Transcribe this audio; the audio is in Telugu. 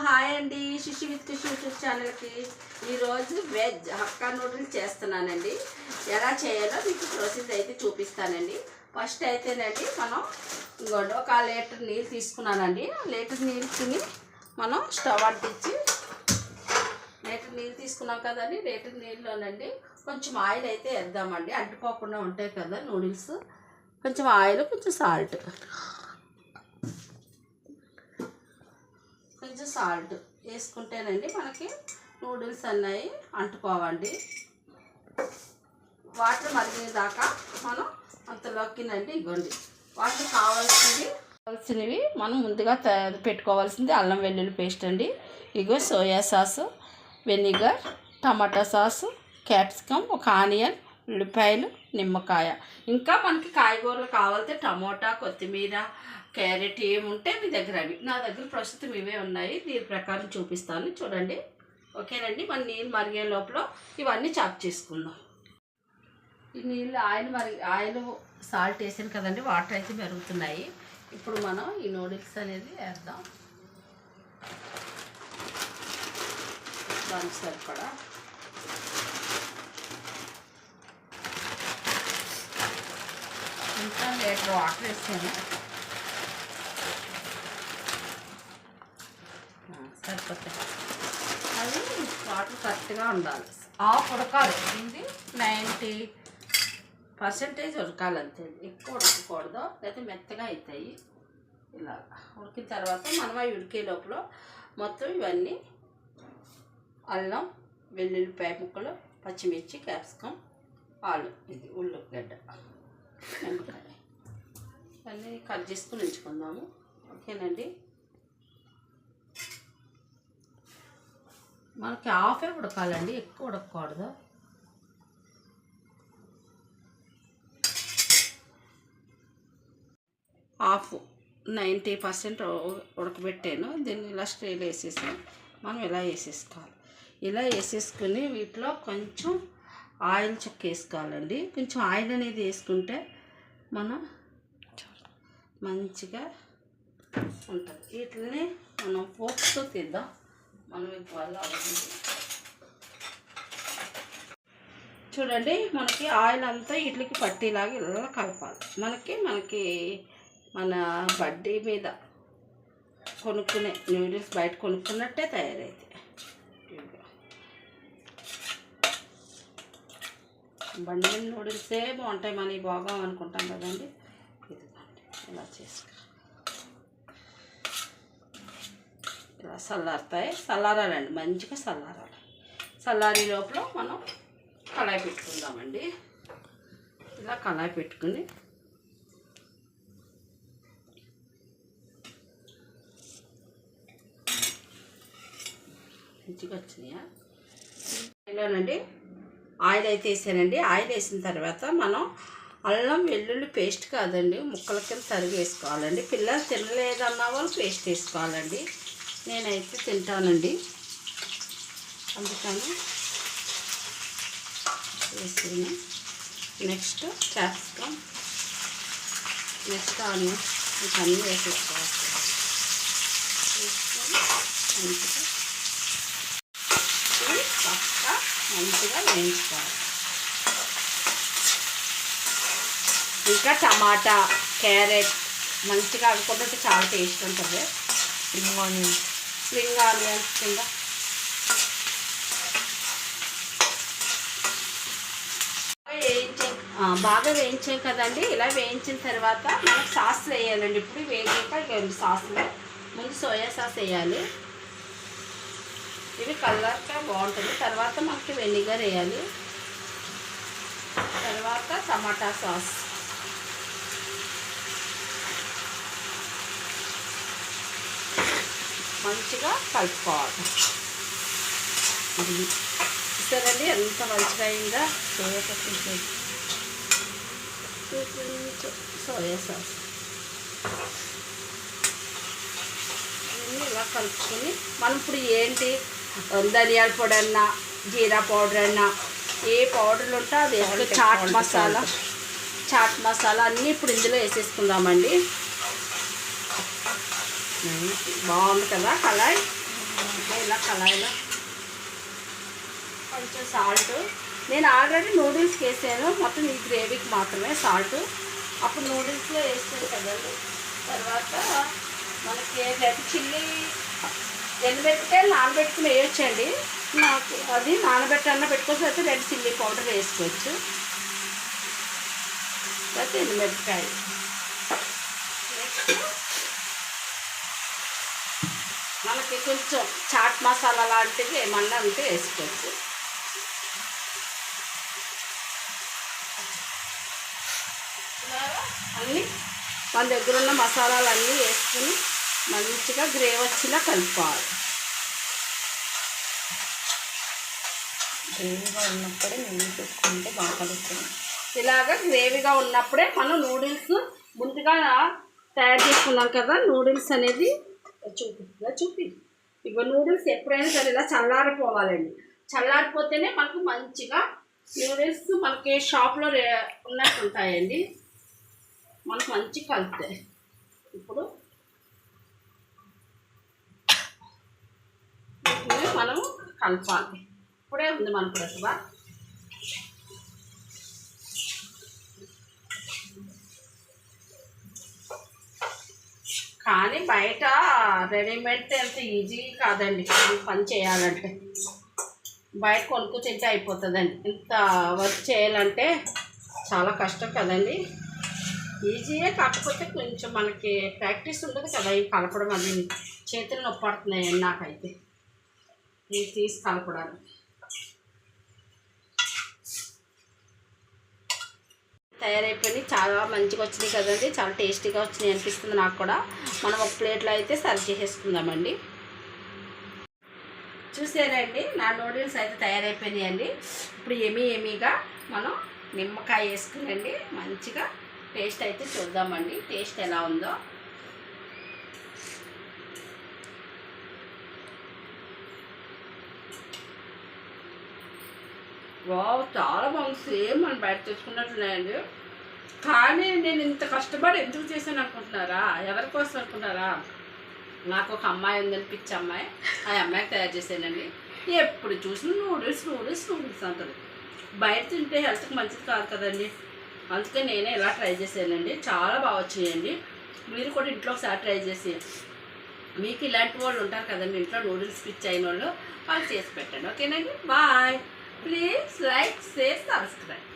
హాయ్ అండి. శిశు విత్ కృషి యూట్యూబ్ ఛానల్కి ఈరోజు వెజ్ హక్కా నూడిల్స్ చేస్తున్నానండి. ఎలా చేయాలో మీకు ప్రాసెస్ అయితే చూపిస్తానండి. ఫస్ట్ అయితేనండి మనం ఇంకోటి 1 లీటర్ నీళ్ళు తీసుకున్నానండి. లీటర్ నీళ్ళని మనం స్టవ్ అంటించి లీటర్ నీళ్ళు తీసుకున్నాం కదండి. లీటర్ నీళ్ళలోనండి కొంచెం ఆయిల్ అయితే వేద్దామండి. అంటుకోకుండా ఉంటాయి కదా నూడిల్స్. కొంచెం ఆయిల్, కొంచెం సాల్ట్ వేసుకుంటేనండి మనకి నూడిల్స్ అన్నాయి అంటుకోవండి. వాటర్ మరిగేదాకా మనం అంతలోకినండి ఇవ్వండి వాటర్ కావాల్సినవి మనం ముందుగా పెట్టుకోవాల్సింది అల్లం వెల్లుల్లి పేస్ట్ అండి. ఇగో సోయా సాసు, వెనిగర్, టమాటా సాసు, క్యాప్సికమ్, ఒక ఆనియన్, ఉల్లిపాయలు, నిమ్మకాయ. ఇంకా మనకి కాయగూరలు కావాలంటే టమోటా, కొత్తిమీర, క్యారెట్ ఏముంటే మీ దగ్గర అవి. నా దగ్గర ప్రస్తుతం ఇవే ఉన్నాయి. దీని ప్రకారం చూపిస్తాను చూడండి. ఓకేనండి. మన నీళ్ళు మరిగే లోపల ఇవన్నీ చాప్ చేసుకుందాం. ఈ నీళ్ళు ఆయిల్ సాల్ట్ వేసాను కదండి. వాటర్ అయితే పెరుగుతున్నాయి. ఇప్పుడు మనం ఈ నూడిల్స్ అనేది వేద్దాం. దానికి సరిపడా ఇంకా లీటర్ వాటర్ వేసాను. సరిపోతాయి. అది వాటర్ కరెక్ట్గా ఉండాలి. హాఫ్ ఉడకాలి. ఇది 90% ఉడకాలి అంతే. ఎక్కువ ఉడకకూడదు, లేకపోతే మెత్తగా అవుతాయి. ఇలా ఉడికిన తర్వాత మనం అవి ఉడికే లోపల మొత్తం ఇవన్నీ అల్లం, వెల్లుల్లిపాయ ముక్కలు, పచ్చిమిర్చి, క్యాప్సికమ్, ఆలు, ఇది ఉల్లిగడ్డ, నిమ్మకాయ ఇవన్నీ కట్ చేసుకుని ఉంచుకుందాము. ఓకేనండి. మనకి హాఫే ఉడకాలండి, ఎక్కువ ఉడకకూడదు. హాఫ్ 90% ఉడకబెట్టాను. దీన్ని ఇలా స్ట్రైల్ వేసేసి మనం ఇలా వేసేసుకోవాలి. ఇలా వేసేసుకుని వీటిలో కొంచెం ఆయిల్ చుక్క వేసుకోవాలండి. కొంచెం ఆయిల్ అనేది వేసుకుంటే మనం మంచిగా ఉంటుంది. వీటిని మనం ఫోక్స్తో తీద్దాం. మనం ఇవాళ చూడండి, మనకి ఆయిల్ అంతా వీటికి పట్టేలాగా ఇలా కలపాలి. మనకి మన బడ్డీ మీద కొనుక్కునే నూడిల్స్ బయట కొనుక్కున్నట్టే తయారైతే బండి మీద నూడిల్సే బాగుంటాయి. మనకి బాగా అనుకుంటాం కదండి. ఇదిగోండి ఇలా చేసుకో. ఇలా చల్లారాలండి, మంచిగా చల్లారాలి. చల్లారి లోపల మనం కళాయి పెట్టుకుందామండి. ఇలా కళాయి పెట్టుకుని మంచిగా వచ్చినాయా ఇలానండి. ఆయిల్ అయితే వేసానండి. ఆయిల్ వేసిన తర్వాత మనం అల్లం వెల్లుల్లి పేస్ట్ కాదండి, ముక్కల కింద తరిగి వేసుకోవాలండి. పిల్లలు తినలేదన్న వాళ్ళు పేస్ట్ వేసుకోవాలండి. నేనైతే తింటానండి, అందుకని వేసాను. నెక్స్ట్ క్యాప్సికమ్, నెక్స్ట్ ఆనియన్, ఇవన్నీ వేసేసుకోవాలి. వేసుకొని మంచిగా వేయించుకోవాలి. ఇంకా టమాటా, క్యారెట్ మంచిగా అనుకుంటే చాలా టేస్ట్ ఉంటుంది. స్ప్రింగ్ ఆనియన్స్ కింద బాగా వేయించాం కదండి. ఇలా వేయించిన తర్వాత మనకు సాస్ వేయాలండి. ఇప్పుడు వేగాక సాస్లో ముందు సోయా సాస్ వేయాలి. ఇవి కలర్గా బాగుంటుంది. తర్వాత మనకి వెనిగర్ వేయాలి. తర్వాత టమాటా సాస్, మంచిగా కలుపుకోవాలి. చూసారండి ఎంత మంచిగా అయిందా. సోయా సాస్ ఇలా కలుపుకొని మనం ఇప్పుడు ఏంటి ధనియాల పొడి అన్నా, జీరా పౌడర్ అన్నా, ఏ పౌడర్లు ఉంటే అది చాట్ మసాలా అన్నీ ఇప్పుడు ఇందులో వేసేసుకుందామండి. బాగుంది కదా కళాయి. ఇలా కళాయిలో కొంచెం సాల్ట్, నేను ఆల్రెడీ నూడిల్స్కి వేసాను, మొత్తం ఈ గ్రేవీకి మాత్రమే సాల్ట్. అప్పుడు నూడిల్స్లో వేస్తాను కదండి. తర్వాత మనకి రెడ్ చిల్లీ ఎండుమిరపకాయలు నానబెట్టుకుని వేయొచ్చండి. నాకు అది నానబెట్టన్నా పెట్టుకోవచ్చు, అయితే రెడ్ చిల్లీ పౌడర్ వేసుకోవచ్చు. లేకపోతే ఎండుమిరపకాయ. మనకి కొంచెం చాట్ మసాలా లాంటివి ఏమన్నా ఉంటే వేసుకోవచ్చు. అన్నీ మన దగ్గర ఉన్న మసాలాలు అన్నీ వేసుకుని మంచిగా గ్రేవీ వచ్చేలా కలుపుకోవాలి. గ్రేవీగా ఉన్నప్పుడే నీళ్ళు పెట్టుకుంటే బాగా కలుపుతుంది. ఇలాగ గ్రేవీగా ఉన్నప్పుడే మనం నూడిల్స్ ముందుగా తయారు చేసుకున్నాం కదా, నూడిల్స్ అనేది చూపి ఇక నూడిల్స్ ఎప్పుడైనా సరే ఇలా చల్లారిపోవాలండి. చల్లారిపోతేనే మనకు మంచిగా నూడిల్స్ మనకి షాప్లో ఉన్నట్టు ఉంటాయండి, మనకు మంచి కలుపుతాయి. ఇప్పుడు మనం కలపాలి. ఇప్పుడే ఉంది మన ప్రతిభ. కానీ బయట రెడీమేడ్ అంత ఈజీ కాదండి పని చేయాలంటే. బయట కొనుక్కు తింటే అయిపోతుందండి. ఇంత వర్క్ చేయాలంటే చాలా కష్టం కదండి. ఈజీయే, కాకపోతే కొంచెం మనకి ప్రాక్టీస్ ఉండదు కదా ఈ కలపడం. అది చేతులు నొప్పి పడుతున్నాయండి నాకైతే ఇది తీసి కలపడానికి. తయారైపోయి చాలా మంచిగా వచ్చినాయి కదండి, చాలా టేస్టీగా వచ్చినాయి అనిపిస్తుంది నాకు కూడా. మనం ఒక ప్లేట్లో అయితే సర్వ్ చేసేసుకుందామండి. చూసారండి, నా నూడిల్స్ అయితే తయారైపోయినాయండి. ఇప్పుడు ఎమీగా మనం నిమ్మకాయ వేసుకునండి మంచిగా టేస్ట్ అయితే చూద్దామండి, టేస్ట్ ఎలా ఉందో. వావ్, చాలా బాగుంది. సేమ్ మనం బయట తెచ్చుకున్నట్టున్నాయండి. కానీ నేను ఇంత కష్టపడి ఎందుకు చేశాను అనుకుంటున్నారా? ఎవరి కోసం అనుకుంటున్నారా? నాకు ఒక అమ్మాయి ఉందని, పిచ్చి అమ్మాయి. ఆ అమ్మాయికి తయారు చేశానండి. ఎప్పుడు చూసినా నూడిల్స్ నూడిల్స్ నూడిల్స్ అంటుంది. బయట తింటే హెల్త్కి మంచిది కాదు కదండి, అందుకే నేనే ఇలా ట్రై చేశానండి. చాలా బాగా వచ్చాయండి. మీరు కూడా ఇంట్లో ఒకసారి ట్రై చేసి, మీకు ఇలాంటి వాళ్ళు ఉంటారు కదండి ఇంట్లో నూడిల్స్ పిచ్చి అయిన వాళ్ళు, వాళ్ళు చేసి పెట్టండి. ఓకేనండి, bye. Please like, share, subscribe.